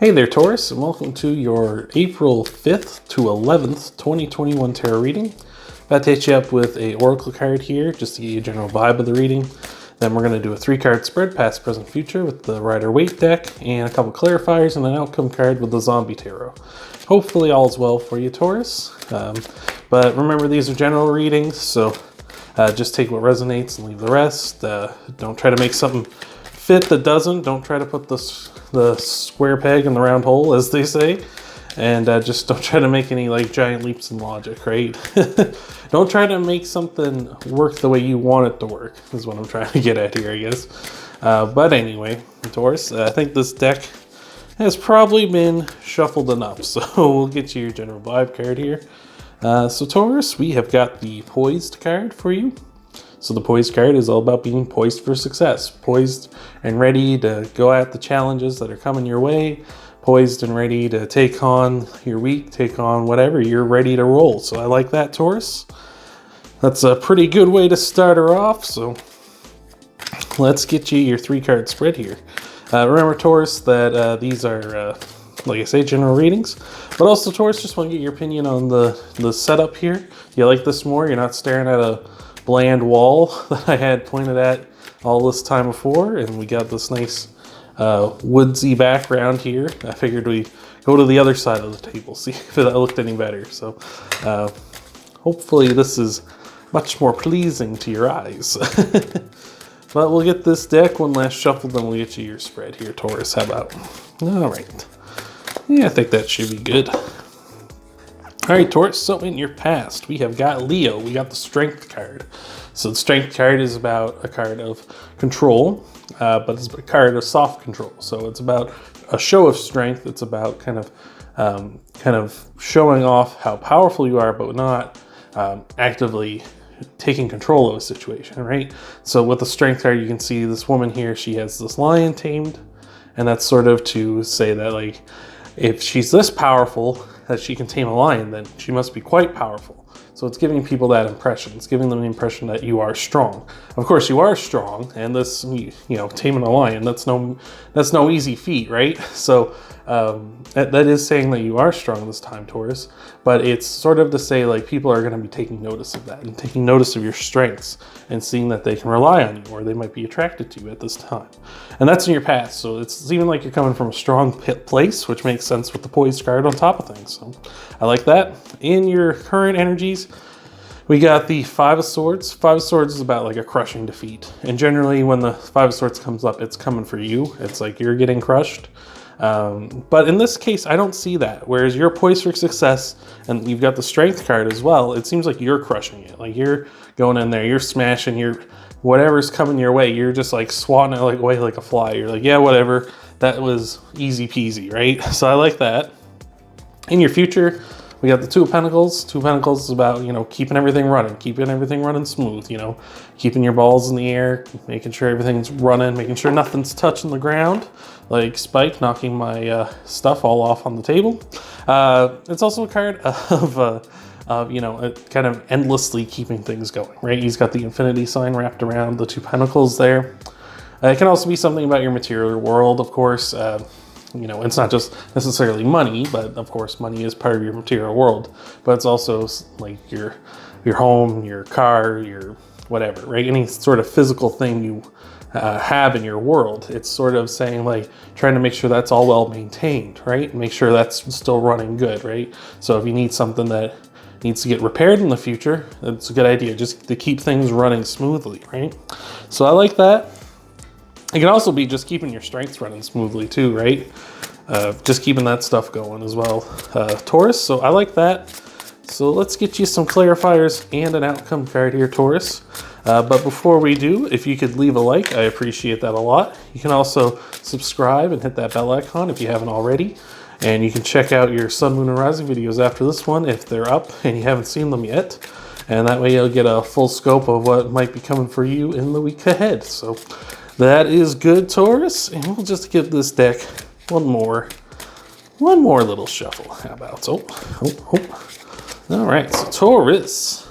Hey there, Taurus, and welcome to your April 5th to 11th, 2021 tarot reading. About to hit you up with a oracle card here, just to get you a general vibe of the reading. Then we're going to do a 3-card spread, past, present, future, with the Rider-Waite deck, and a couple clarifiers, and an outcome card with the Zombie Tarot. Hopefully all's well for you, Taurus. But remember, these are general readings, so just take what resonates and leave the rest. Don't try to make something fit that doesn't. Don't try to put the square peg in the round hole, as they say. And just don't try to make any like giant leaps in logic, right? Don't try to make something work the way you want it to work, is what I'm trying to get at here, I guess. But anyway, Taurus, I think this deck has probably been shuffled enough, so we'll get you your general vibe card here. So Taurus, we have got the Poised card for you. So the Poised card is all about being poised for success, poised and ready to go at the challenges that are coming your way, poised and ready to take on your week, take on whatever, you're ready to roll. So I like that, Taurus. That's a pretty good way to start her off, so let's get you your 3-card spread here. Remember, Taurus, that these are, like I say, general readings, but also, Taurus, just want to get your opinion on the setup here. Do you like this more? You're not staring at a bland wall that I had pointed at all this time before, and we got this nice woodsy background here. I figured we go to the other side of the table, see if it looked any better. So hopefully this is much more pleasing to your eyes. But we'll get this deck one last shuffle, then we'll get you your spread here, Taurus. How about? All right. Yeah, I think that should be good. All right, Taurus, so in your past, we have got Leo. We got the Strength card. So the Strength card is about a card of control, but it's a card of soft control. So it's about a show of strength. It's about kind of showing off how powerful you are, but not actively taking control of a situation, right? So with the Strength card, you can see this woman here, she has this lion tamed, and that's sort of to say that, like, if she's this powerful that she can tame a lion, then she must be quite powerful. So it's giving people that impression. It's giving them the impression that you are strong. Of course, you are strong, and this, you know, taming a lion, that's no easy feat, right? So that is saying that you are strong this time, Taurus, but it's sort of to say, like, people are going to be taking notice of that and taking notice of your strengths and seeing that they can rely on you, or they might be attracted to you at this time. And that's in your past, so it's even like you're coming from a strong place, which makes sense with the Poised card on top of things. So I like that. In your current energies, we got the 5 of Swords. 5 of Swords is about like a crushing defeat. And generally when the 5 of Swords comes up, it's coming for you. It's like you're getting crushed. But in this case, I don't see that. Whereas you're poised for success and you've got the Strength card as well, it seems like you're crushing it. Like you're going in there, you're smashing, whatever's coming your way, you're just like swatting it away like a fly. You're like, yeah, whatever. That was easy peasy, right? So I like that. In your future, we got the 2 of Pentacles. 2 of Pentacles is about, you know, keeping everything running smooth, you know, keeping your balls in the air, making sure everything's running, making sure nothing's touching the ground, like Spike knocking my stuff all off on the table. It's also a card of you know, kind of endlessly keeping things going, right? He's got the infinity sign wrapped around the 2 Pentacles there. It can also be something about your material world, of course. You know, it's not just necessarily money, but of course money is part of your material world, but it's also like your home, your car, your whatever, right? Any sort of physical thing you have in your world. It's sort of saying, like, trying to make sure that's all well maintained, right? Make sure that's still running good, right? So if you need something that needs to get repaired in the future, it's a good idea just to keep things running smoothly, right? So I like that. It can also be just keeping your strengths running smoothly too, right? Just keeping that stuff going as well, Taurus. So I like that. So let's get you some clarifiers and an outcome card here, Taurus. But before we do, if you could leave a like, I appreciate that a lot. You can also subscribe and hit that bell icon if you haven't already. And you can check out your Sun, Moon, and Rising videos after this one if they're up and you haven't seen them yet. And that way you'll get a full scope of what might be coming for you in the week ahead. So that is good, Taurus, and we'll just give this deck one more little shuffle. How about? Oh. All right, so Taurus,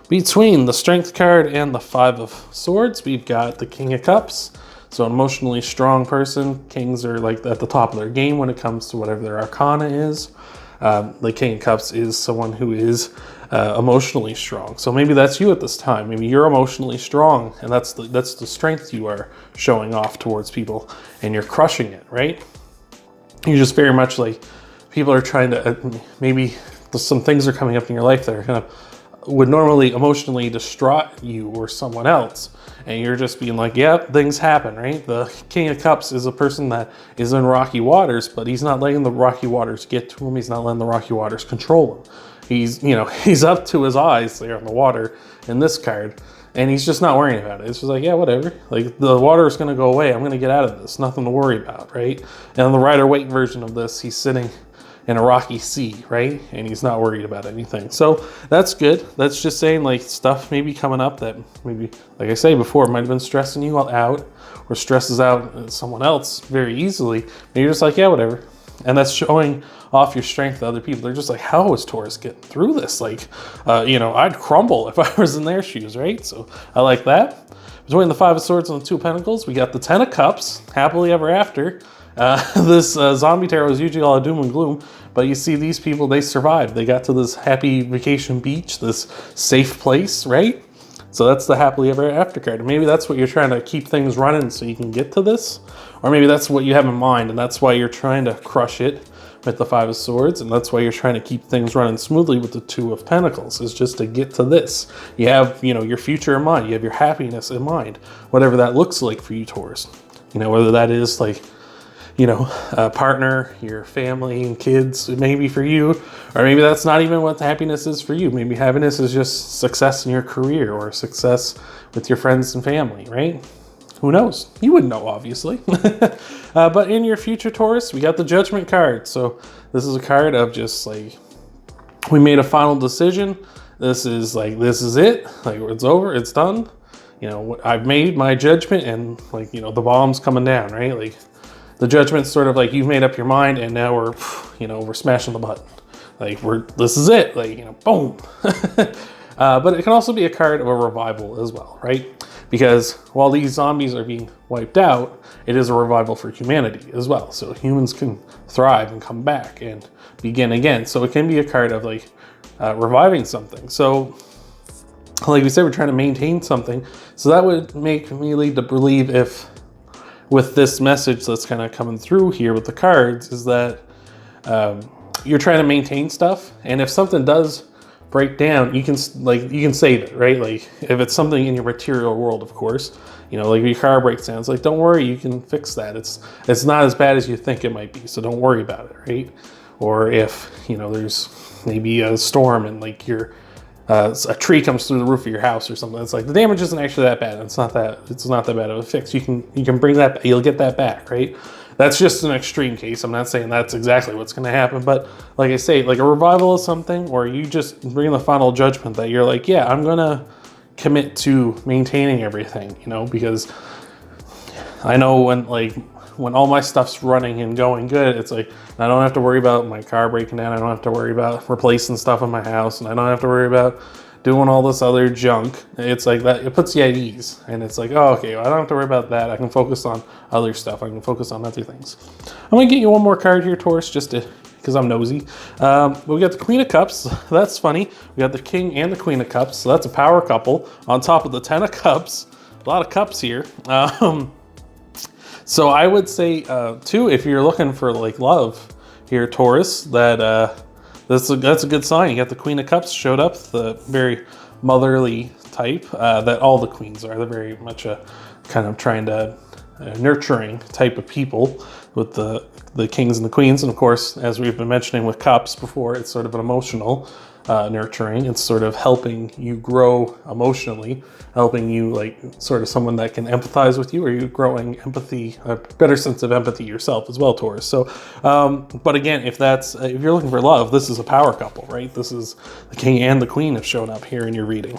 between the Strength card and the 5 of Swords, we've got the King of Cups. So an emotionally strong person, kings are like at the top of their game when it comes to whatever their arcana is. The King of Cups is someone who is emotionally strong. So maybe that's you at this time. Maybe you're emotionally strong, and that's the strength you are showing off towards people, and you're crushing it, right? You're just very much like, people are trying to, maybe some things are coming up in your life that are kind of would normally emotionally distraught you or someone else, and you're just being like, yeah, things happen, right? The King of Cups is a person that is in rocky waters, but he's not letting the rocky waters get to him. He's not letting the rocky waters control him. He's, you know, he's up to his eyes there on the water in this card, and he's just not worrying about it. It's just like, yeah, whatever. Like, the water is going to go away. I'm going to get out of this. Nothing to worry about, right? And on the Rider-Waite version of this, he's sitting in a rocky sea, right? And he's not worried about anything. So that's good. That's just saying, like, stuff may be coming up that maybe, like I say before, might have been stressing you out, or stresses out someone else very easily. And you're just like, yeah, whatever. And that's showing off your strength to other people. They're just like, how is Taurus getting through this? Like, you know, I'd crumble if I was in their shoes, right? So I like that. Between the Five of Swords and the Two of Pentacles, we got the Ten of Cups, happily ever after. This zombie tarot is usually all doom and gloom, but you see these people, they survived. They got to this happy vacation beach, this safe place, right? So that's the happily ever after card. And maybe that's what you're trying to keep things running so you can get to this. Or maybe that's what you have in mind, and that's why you're trying to crush it with the Five of Swords, and that's why you're trying to keep things running smoothly with the Two of Pentacles, is just to get to this. You have, you know, your future in mind. You have your happiness in mind, whatever that looks like for you, Taurus. You know, whether that is like, you know, a partner, your family and kids, maybe for you, or maybe that's not even what happiness is for you. Maybe happiness is just success in your career or success with your friends and family, right? Who knows? You wouldn't know, obviously. But in your future, Taurus, we got the Judgment card. So this is a card of just like, we made a final decision. This is like, this is it. Like, it's over, it's done. You know, I've made my judgment, and like, you know, the bomb's coming down, right? Like, the Judgment's sort of like, you've made up your mind, and now we're, you know, we're smashing the button. Like, this is it. Like, you know, boom. But it can also be a card of a revival as well, right? Because while these zombies are being wiped out, it is a revival for humanity as well. So humans can thrive and come back and begin again. So it can be a card of like reviving something. So like we said, we're trying to maintain something. So that would make me lead to believe, if with this message that's kind of coming through here with the cards, is that you're trying to maintain stuff. And if something does break down, you can save it, right? Like, if it's something in your material world, of course, you know, like your car breaks down, it's like, don't worry, you can fix that. It's not as bad as you think it might be, so don't worry about it, right? Or if, you know, there's maybe a storm and like a tree comes through the roof of your house or something, it's like the damage isn't actually that bad. It's not that bad of a fix. You can bring that, you'll get that back, right? That's just an extreme case. I'm not saying that's exactly what's going to happen, but like I say, like a revival of something, or you just bring the final judgment that you're like, yeah, I'm going to commit to maintaining everything, you know, because I know when all my stuff's running and going good, it's like, I don't have to worry about my car breaking down. I don't have to worry about replacing stuff in my house, and I don't have to worry about doing all this other junk. It's like that, it puts you at ease, and it's like, oh, okay, well, I don't have to worry about that. I can focus on other stuff. I can focus on other things. I'm gonna get you one more card here, Taurus, just because I'm nosy. But we got the Queen of Cups. That's funny. We got the King and the Queen of Cups, so that's a power couple on top of the Ten of Cups. A lot of cups here. So I would say too, if you're looking for like love here, Taurus, that that's a good sign. You got the Queen of Cups showed up, the very motherly type that all the queens are. They're very much a kind of trying to nurturing type of people with the kings and the queens. And of course, as we've been mentioning with cups before, it's sort of an emotional nurturing. It's sort of helping you grow emotionally, helping you like sort of someone that can empathize with you, or you growing empathy, a better sense of empathy yourself as well, Taurus. So, but again, if you're looking for love, this is a power couple, right? This is the King and the Queen have shown up here in your reading.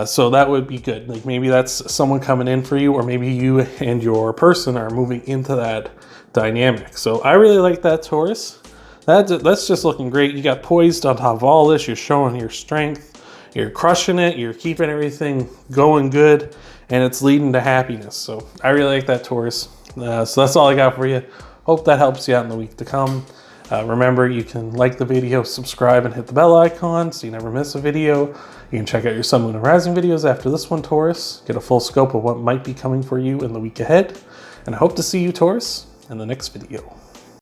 So that would be good. Like maybe that's someone coming in for you, or maybe you and your person are moving into that dynamic. So I really like that, Taurus. That's just looking great. You got poised on top of all this. You're showing your strength. You're crushing it. You're keeping everything going good. and it's leading to happiness. So I really like that, Taurus. So that's all I got for you. Hope that helps you out in the week to come. Remember, you can like the video, subscribe, and hit the bell icon so you never miss a video. You can check out your Sun, Moon, and Rising videos after this one, Taurus. Get a full scope of what might be coming for you in the week ahead. And I hope to see you, Taurus, in the next video.